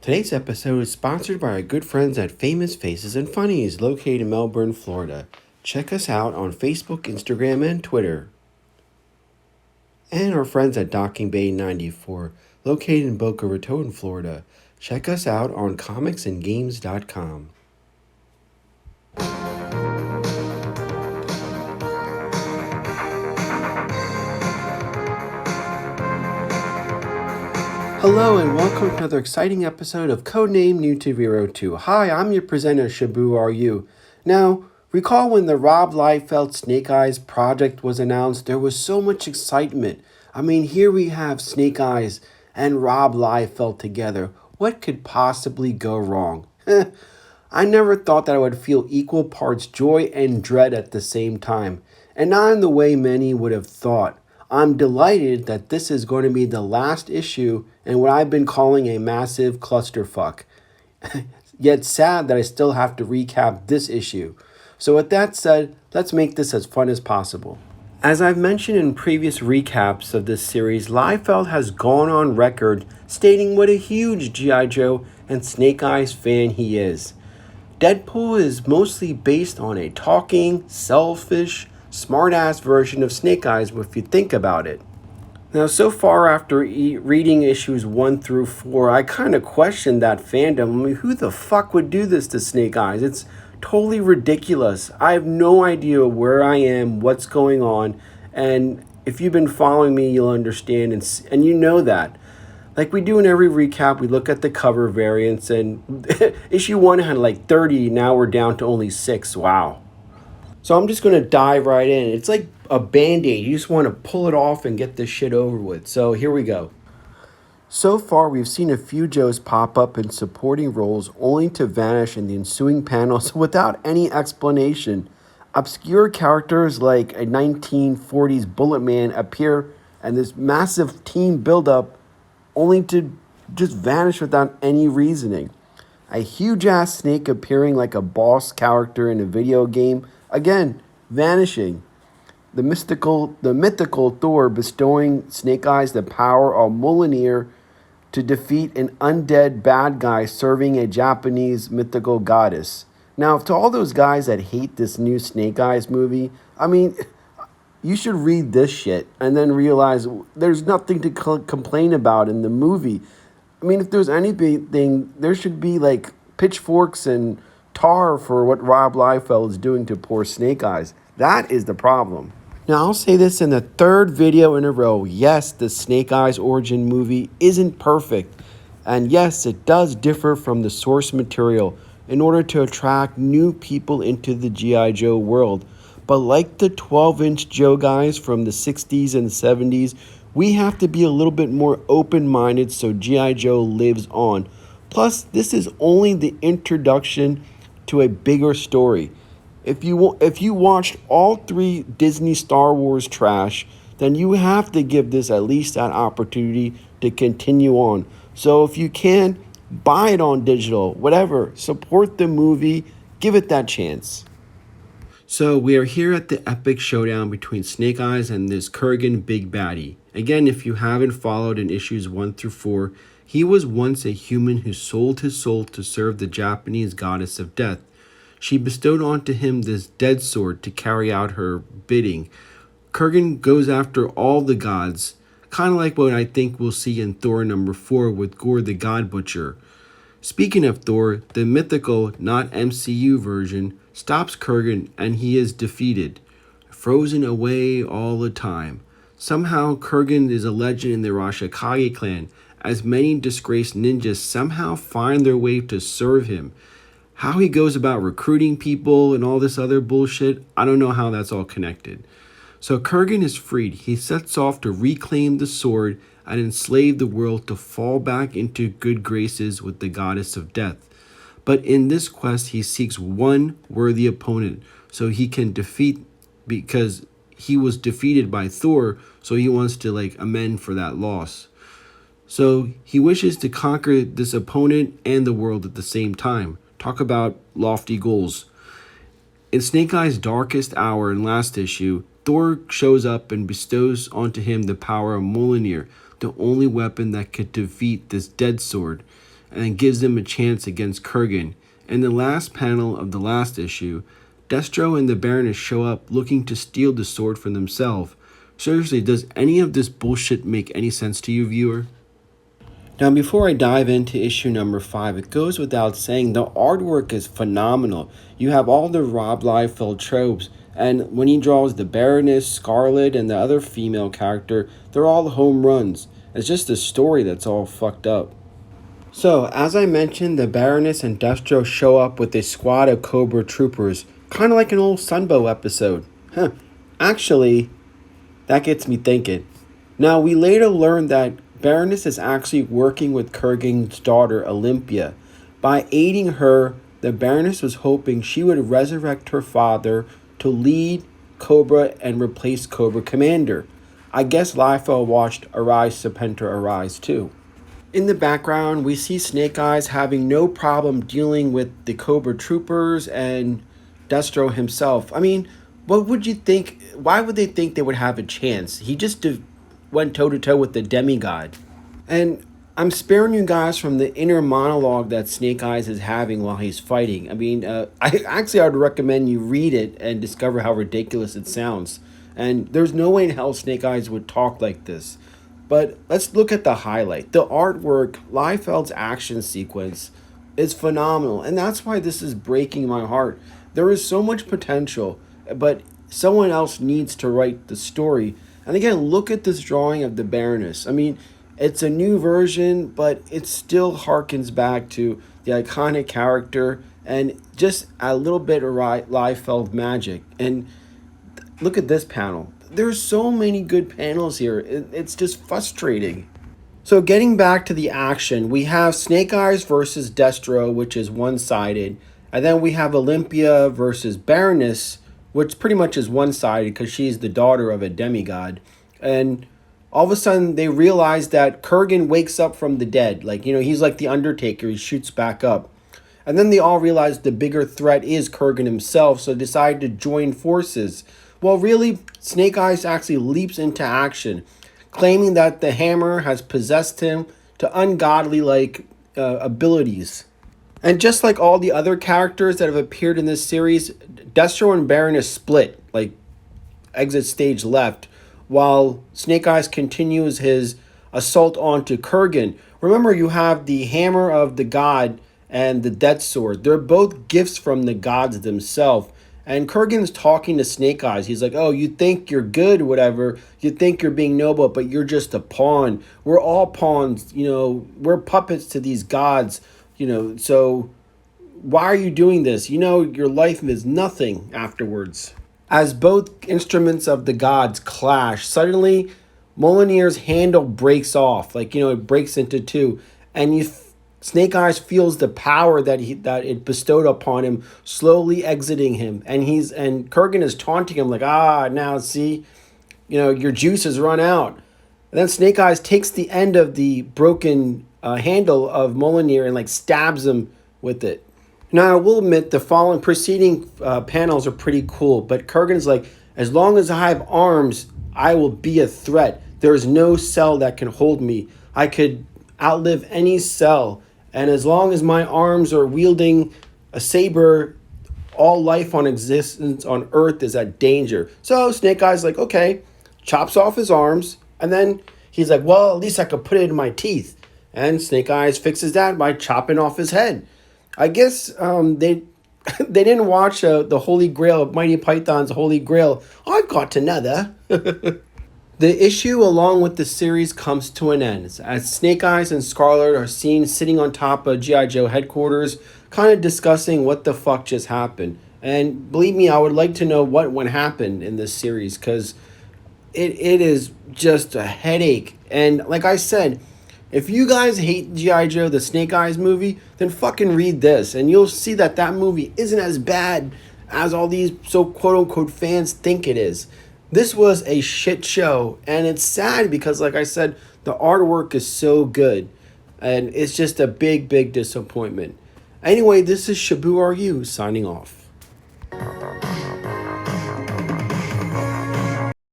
Today's episode is sponsored by our good friends at Famous Faces and Funnies, located in Melbourne, Florida. Check us out on Facebook, Instagram, and Twitter. And our friends at Docking Bay 94, located in Boca Raton, Florida. Check us out on comicsandgames.com. Hello and welcome to another exciting episode of Codename New to Vero 2. Hi, I'm your presenter, Shabu Are You. Now, recall when the Rob Liefeld SnakeEyes project was announced, there was so much excitement. I mean, here we have SnakeEyes and Rob Liefeld together. What could possibly go wrong? I never thought that I would feel equal parts joy and dread at the same time, and not in the way many would have thought. I'm delighted that this is going to be the last issue in what I've been calling a massive clusterfuck. Yet sad that I still have to recap this issue. So with that said, let's make this as fun as possible. As I've mentioned in previous recaps of this series, Liefeld has gone on record stating what a huge G.I. Joe and SnakeEyes fan he is. Deadpool is mostly based on a talking, selfish, smart-ass version of SnakeEyes if you think about it. Now, so far after reading issues 1 through 4, I kind of questioned that fandom. I mean, who the fuck would do this to SnakeEyes? It's totally ridiculous. I have no idea where I am, what's going on, and if you've been following me, you'll understand, and you know that. Like we do in every recap, we look at the cover variants, and issue 1 had like 30, now we're down to only 6. Wow. So I'm just going to dive right in. It's like a Band-Aid. You just want to pull it off and get this shit over with. So here we go. So far, we've seen a few Joes pop up in supporting roles only to vanish in the ensuing panels without any explanation. Obscure characters like a 1940s Bullet Man appear and this massive team buildup only to just vanish without any reasoning. A huge-ass snake appearing like a boss character in a video game, again, vanishing. The mythical Thor bestowing SnakeEyes the power of Mjolnir to defeat an undead bad guy serving a Japanese mythical goddess. Now, to all those guys that hate this new SnakeEyes movie, I mean, you should read this shit and then realize there's nothing to complain about in the movie. I mean, if there's anything, there should be like pitchforks and tar for what Rob Liefeld is doing to poor SnakeEyes. That is the problem. Now, I'll say this in the third video in a row. Yes, the SnakeEyes Origin movie isn't perfect. And yes, it does differ from the source material in order to attract new people into the G.I. Joe world. But like the 12-inch Joe guys from the 60s and 70s, we have to be a little bit more open-minded so G.I. Joe lives on. Plus, this is only the introduction to a bigger story. If you watched all 3 Disney Star Wars trash, then you have to give this at least that opportunity to continue on. So if you can, buy it on digital, whatever. Support the movie. Give it that chance. So we are here at the epic showdown between SnakeEyes and this Kurgan big baddie. Again, if you haven't followed in issues 1 through 4, he was once a human who sold his soul to serve the Japanese goddess of death. She bestowed onto him this dead sword to carry out her bidding. Kurgan goes after all the gods, kind of like what I think we'll see in Thor number 4 with Gore the God Butcher. Speaking of Thor, the mythical, not MCU version, stops Kurgan and he is defeated, frozen away all the time. Somehow Kurgan is a legend in the Arashikage clan, as many disgraced ninjas somehow find their way to serve him. How he goes about recruiting people and all this other bullshit, I don't know how that's all connected. So Kurgan is freed. He sets off to reclaim the sword and enslave the world to fall back into good graces with the goddess of death. But in this quest, he seeks one worthy opponent so he can defeat, because he was defeated by Thor, so he wants to amend for that loss. So he wishes to conquer this opponent and the world at the same time. Talk about lofty goals. In SnakeEye's darkest hour in last issue, Thor shows up and bestows onto him the power of Mjolnir, the only weapon that could defeat this dead sword. and gives them a chance against Kurgan. In the last panel of the last issue, Destro and the Baroness show up looking to steal the sword for themselves. Seriously, does any of this bullshit make any sense to you, viewer? Now, before I dive into issue number 5, it goes without saying the artwork is phenomenal. You have all the Rob Liefeld tropes, and when he draws the Baroness, Scarlet, and the other female character, they're all home runs. It's just the story that's all fucked up. So, as I mentioned, the Baroness and Destro show up with a squad of Cobra troopers, kind of like an old Sunbow episode. Actually, that gets me thinking. Now, we later learn that Baroness is actually working with Kurgan's daughter, Olympia. By aiding her, the Baroness was hoping she would resurrect her father to lead Cobra and replace Cobra Commander. I guess Liefeld watched Arise Serpenter Arise too. In the background, we see Snake Eyes having no problem dealing with the Cobra troopers and Destro himself. I mean, what would you think? Why would they think they would have a chance? He just went toe-to-toe with the demigod. And I'm sparing you guys from the inner monologue that Snake Eyes is having while he's fighting. I mean, I would recommend you read it and discover how ridiculous it sounds. And there's no way in hell Snake Eyes would talk like this. But let's look at the highlight. The artwork, Liefeld's action sequence, is phenomenal. And that's why this is breaking my heart. There is so much potential, but someone else needs to write the story. And again, look at this drawing of the Baroness. I mean, it's a new version, but it still harkens back to the iconic character and just a little bit of Liefeld magic. And look at this panel. There's so many good panels here. It's just frustrating. So getting back to the action, we have Snake Eyes versus Destro, which is one-sided. And then we have Olympia versus Baroness, which pretty much is one-sided because she's the daughter of a demigod. And all of a sudden, they realize that Kurgan wakes up from the dead. Like, he's like the Undertaker. He shoots back up. And then they all realize the bigger threat is Kurgan himself, so they decide to join forces. Well, really, Snake Eyes actually leaps into action, claiming that the hammer has possessed him to ungodly-like abilities. And just like all the other characters that have appeared in this series, Destro and Baroness split, like exit stage left, while Snake Eyes continues his assault onto Kurgan. Remember, you have the Hammer of the God and the Death Sword. They're both gifts from the gods themselves. And Kurgan's talking to Snake Eyes. He's like, oh, you think you're good, whatever. You think you're being noble, but you're just a pawn. We're all pawns, we're puppets to these gods, so why are you doing this? Your life is nothing afterwards. As both instruments of the gods clash, suddenly Molinier's handle breaks off. It breaks into two. And Snake Eyes feels the power that it bestowed upon him, slowly exiting him. And Kurgan is taunting him like, now see, your juice has run out. And then Snake Eyes takes the end of the broken handle of Molinier and stabs him with it. Now, I will admit the preceding panels are pretty cool, but Kurgan's like, as long as I have arms, I will be a threat. There is no cell that can hold me. I could outlive any cell. And as long as my arms are wielding a saber, all life on existence on Earth is at danger. So Snake Eyes like, okay, chops off his arms. And then he's like, well, at least I could put it in my teeth. And Snake Eyes fixes that by chopping off his head. I guess they didn't watch the Holy Grail, Mighty Python's Holy Grail. I've got another. The issue, along with the series, comes to an end as Snake Eyes and Scarlet are seen sitting on top of G.I. Joe headquarters, kind of discussing what the fuck just happened. And believe me, I would like to know what happened in this series, because it is just a headache. And like I said, if you guys hate G.I. Joe, the Snake Eyes movie, then fucking read this, and you'll see that movie isn't as bad as all these so quote-unquote fans think it is. This was a shit show, and it's sad because, like I said, the artwork is so good, and it's just a big, big disappointment. Anyway, this is Shabu RU signing off.